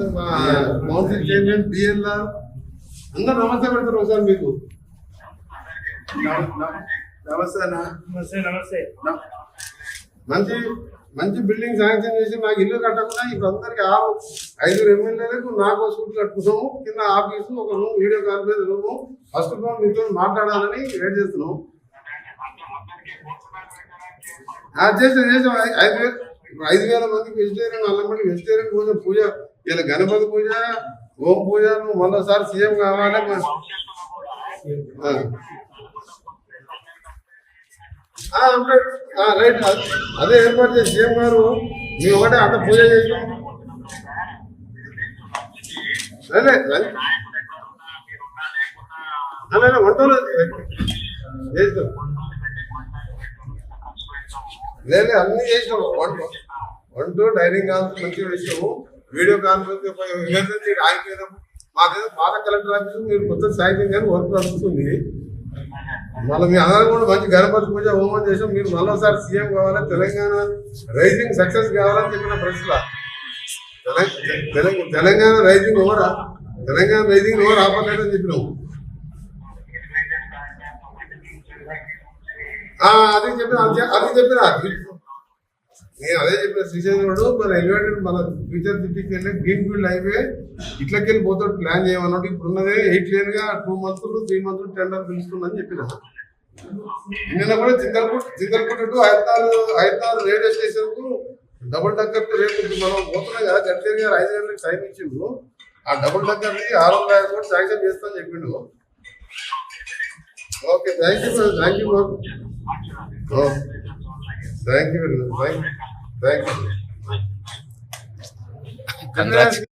మొత్తం council chairman BLR అందరు నమస్తే పెడతారు ఒకసారి మీకు. నమస్తే. మంచి మంచి బిల్డింగ్ శాంక్షన్ చేసి నాకు ఇల్లు కట్టకుండా ఇప్పుడు అందరికి 5 ఎమ్మెల్యేలకు నాకు స్కూల్ కట్టుకున్నాము. కింద ఆఫీసు, ఒక room, video conference room, first floor మీతో మాట్లాడాలని వెయిట్ చేస్తున్నాం. చేసాం 5,000 మందికి వెజిటేరియన్, 4 మందికి వెజిటేరియన్ పూజ ఇలా గణపతి పూజ, ఓం పూజ. నువ్వు మరోసారి సీఎం కావాలి. రైట్, అదే ఏర్పాటు చేసి సీఎం గారు మేము ఒకటే అంత పూజ చేసాం. వంటలు చేస్తాం, లేదు అన్ని చేసినాము. వంట డైనింగ్ హాల్స్ మంచిగా వేసినాము. వీడియో కాన్ఫరెన్స్ ఆగిపోయినాం. మాకేదో పాత కలెక్టర్ ఆఫీసు మీరు కొత్త శాంక్షన్ కానీ వర్క్ నడుస్తుంది. మళ్ళీ మీ అందరూ కూడా మంచి గణపతి పూజ హోమం చేసాం. మీరు మరోసారి సీఎం కావాలి, తెలంగాణ రైజింగ్ సక్సెస్ కావాలని చెప్పిన ప్రశ్న. తెలంగాణ రైజింగ్ ఓవర్ ఆపలేదని చెప్పినాము. అది చెప్పిన నేను అదే చెప్పిన శ్రీశైలంలో మన ఎలివేటెడ్ మన ఫ్యూచర్ సిటీకి వెళ్ళి గ్రీన్ ఫీల్డ్ హైవే ఇట్లకెళ్ళి పోతాడు ప్లాన్ చేయమన్నట్టు. ఇప్పుడు ఉన్నదే 8 లేన్ గా 2 months 3 months టెండర్ పిలుస్తుందని చెప్పిన. నిన్న కూడా Chintalaputa to Hyderabad railway station కు డబుల్ డక్కర్ రేపు మనం పోతున్నాం కదా. గడ్కరీ గారు 5 గంటలకు టైం ఇచ్చిండు. ఆ డబుల్ డక్కర్ ని 600 కోట్లు శాంక్షన్ చేస్తామని చెప్పిండు. Okay, thank you thank you.